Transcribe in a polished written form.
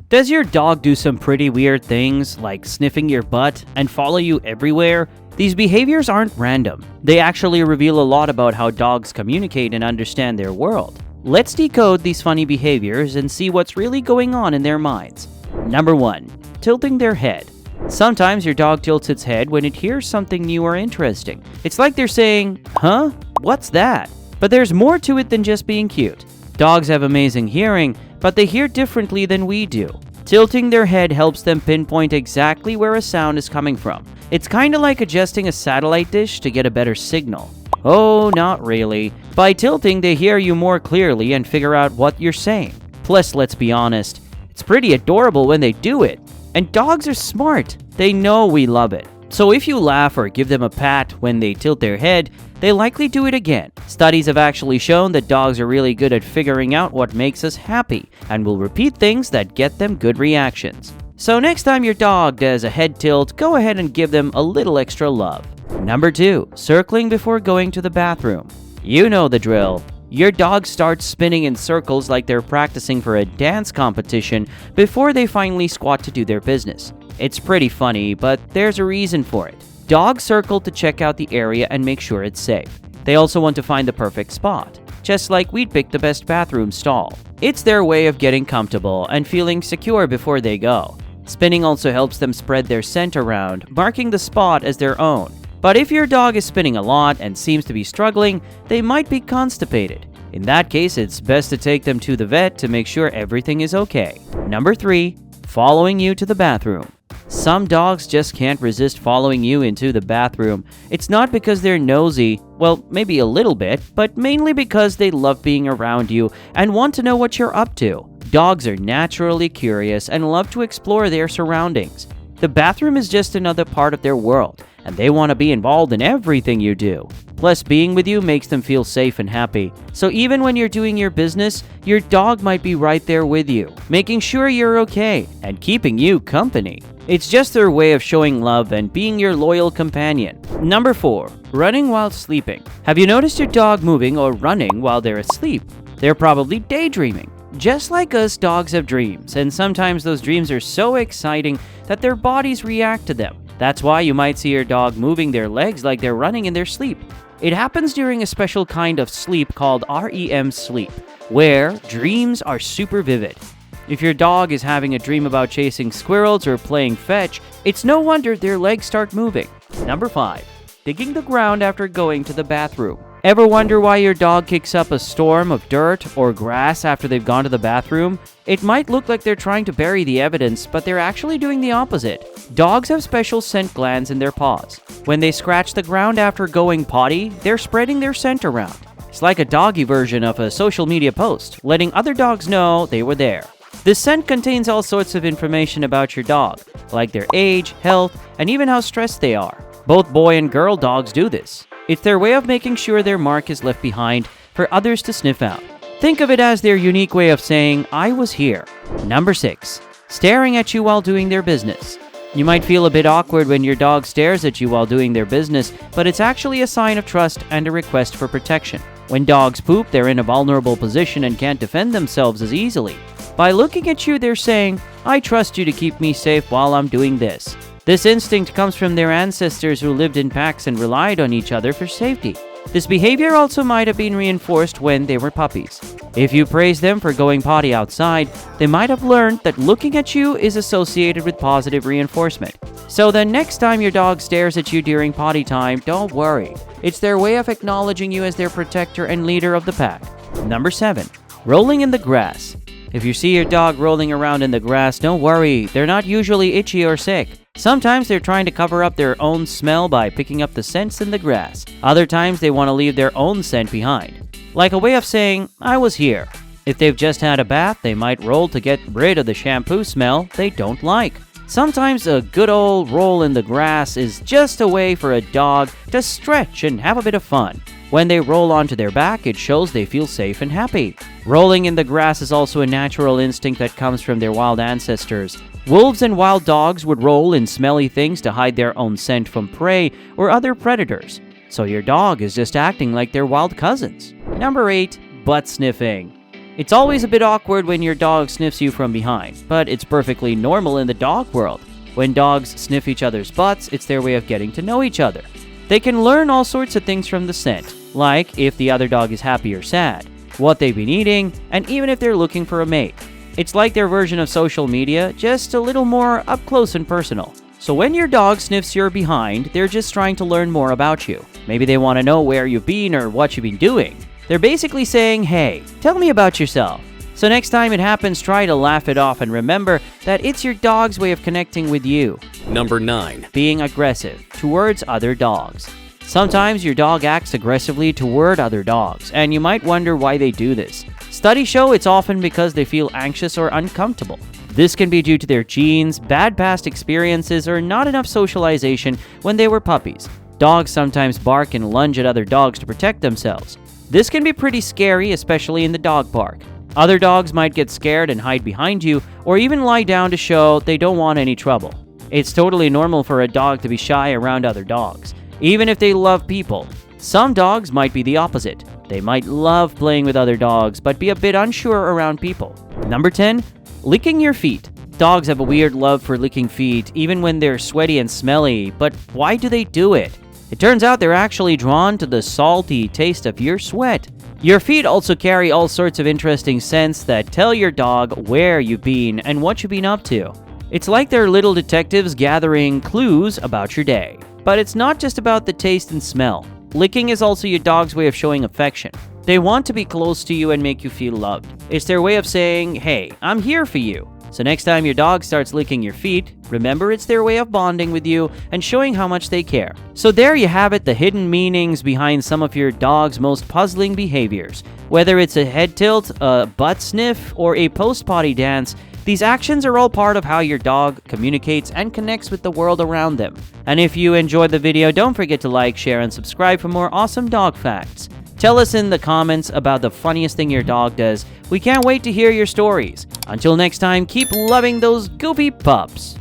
Does your dog do some pretty weird things like sniffing your butt and follow you everywhere? These behaviors aren't random. They actually reveal a lot about how dogs communicate and understand their world. Let's decode these funny behaviors and see what's really going on in their minds. Number 1. Tilting their head. Sometimes your dog tilts its head when it hears something new or interesting. It's like they're saying, "Huh? What's that?" But there's more to it than just being cute. Dogs have amazing hearing, but they hear differently than we do. Tilting their head helps them pinpoint exactly where a sound is coming from. It's kinda like adjusting a satellite dish to get a better signal. Oh, not really. By tilting, they hear you more clearly and figure out what you're saying. Plus, let's be honest, it's pretty adorable when they do it. And dogs are smart. They know we love it. So if you laugh or give them a pat when they tilt their head, they likely do it again. Studies have actually shown that dogs are really good at figuring out what makes us happy and will repeat things that get them good reactions. So next time your dog does a head tilt, go ahead and give them a little extra love. Number 2. Circling before going to the bathroom. You know the drill. Your dog starts spinning in circles like they're practicing for a dance competition before they finally squat to do their business. It's pretty funny, but there's a reason for it. Dogs circle to check out the area and make sure it's safe. They also want to find the perfect spot, just like we'd pick the best bathroom stall. It's their way of getting comfortable and feeling secure before they go. Spinning also helps them spread their scent around, marking the spot as their own. But if your dog is spinning a lot and seems to be struggling, they might be constipated. In that case, it's best to take them to the vet to make sure everything is okay. Number 3. Following you to the bathroom. Some dogs just can't resist following you into the bathroom. It's not because they're nosy, well, maybe a little bit, but mainly because they love being around you and want to know what you're up to. Dogs are naturally curious and love to explore their surroundings. The bathroom is just another part of their world, and they want to be involved in everything you do. Plus, being with you makes them feel safe and happy. So even when you're doing your business, your dog might be right there with you, making sure you're okay and keeping you company. It's just their way of showing love and being your loyal companion. Number 4. Running while sleeping. Have you noticed your dog moving or running while they're asleep? They're probably daydreaming. Just like us, dogs have dreams, and sometimes those dreams are so exciting that their bodies react to them. That's why you might see your dog moving their legs like they're running in their sleep. It happens during a special kind of sleep called REM sleep, where dreams are super vivid. If your dog is having a dream about chasing squirrels or playing fetch, it's no wonder their legs start moving. Number 5. Digging the ground after going to the bathroom. Ever wonder why your dog kicks up a storm of dirt or grass after they've gone to the bathroom? It might look like they're trying to bury the evidence, but they're actually doing the opposite. Dogs have special scent glands in their paws. When they scratch the ground after going potty, they're spreading their scent around. It's like a doggy version of a social media post, letting other dogs know they were there. This scent contains all sorts of information about your dog, like their age, health, and even how stressed they are. Both boy and girl dogs do this. It's their way of making sure their mark is left behind for others to sniff out. Think of it as their unique way of saying, "I was here." Number 6. Staring at you while doing their business. You might feel a bit awkward when your dog stares at you while doing their business, but it's actually a sign of trust and a request for protection. When dogs poop, they're in a vulnerable position and can't defend themselves as easily. By looking at you, they're saying, "I trust you to keep me safe while I'm doing this." This instinct comes from their ancestors who lived in packs and relied on each other for safety. This behavior also might have been reinforced when they were puppies. If you praise them for going potty outside, they might have learned that looking at you is associated with positive reinforcement. So the next time your dog stares at you during potty time, don't worry. It's their way of acknowledging you as their protector and leader of the pack. Number 7. Rolling in the grass. If you see your dog rolling around in the grass, don't worry. They're not usually itchy or sick. Sometimes they're trying to cover up their own smell by picking up the scents in the grass. Other times they want to leave their own scent behind, like a way of saying, "I was here." If they've just had a bath, they might roll to get rid of the shampoo smell they don't like. Sometimes a good old roll in the grass is just a way for a dog to stretch and have a bit of fun. When they roll onto their back, it shows they feel safe and happy. Rolling in the grass is also a natural instinct that comes from their wild ancestors. Wolves and wild dogs would roll in smelly things to hide their own scent from prey or other predators. So your dog is just acting like their wild cousins. Number 8. Butt sniffing. It's always a bit awkward when your dog sniffs you from behind, but it's perfectly normal in the dog world. When dogs sniff each other's butts, it's their way of getting to know each other. They can learn all sorts of things from the scent, like if the other dog is happy or sad, what they've been eating, and even if they're looking for a mate. It's like their version of social media, just a little more up close and personal. So when your dog sniffs your behind, they're just trying to learn more about you. Maybe they want to know where you've been or what you've been doing. They're basically saying, hey, tell me about yourself. So next time it happens, try to laugh it off and remember that it's your dog's way of connecting with you. Number 9. Being aggressive towards other dogs. Sometimes your dog acts aggressively toward other dogs, and you might wonder why they do this. Studies show it's often because they feel anxious or uncomfortable. This can be due to their genes, bad past experiences, or not enough socialization when they were puppies. Dogs sometimes bark and lunge at other dogs to protect themselves. This can be pretty scary, especially in the dog park. Other dogs might get scared and hide behind you, or even lie down to show they don't want any trouble. It's totally normal for a dog to be shy around other dogs, even if they love people. Some dogs might be the opposite. They might love playing with other dogs, but be a bit unsure around people. Number 10. Licking your feet. Dogs have a weird love for licking feet, even when they're sweaty and smelly, but why do they do it? It turns out they're actually drawn to the salty taste of your sweat. Your feet also carry all sorts of interesting scents that tell your dog where you've been and what you've been up to. It's like they're little detectives gathering clues about your day. But it's not just about the taste and smell. Licking is also your dog's way of showing affection. They want to be close to you and make you feel loved. It's their way of saying, hey, I'm here for you. So next time your dog starts licking your feet, remember it's their way of bonding with you and showing how much they care. So there you have it, the hidden meanings behind some of your dog's most puzzling behaviors. Whether it's a head tilt, a butt sniff, or a post-potty dance, these actions are all part of how your dog communicates and connects with the world around them. And if you enjoyed the video, don't forget to like, share, and subscribe for more awesome dog facts. Tell us in the comments about the funniest thing your dog does. We can't wait to hear your stories. Until next time, keep loving those goofy pups.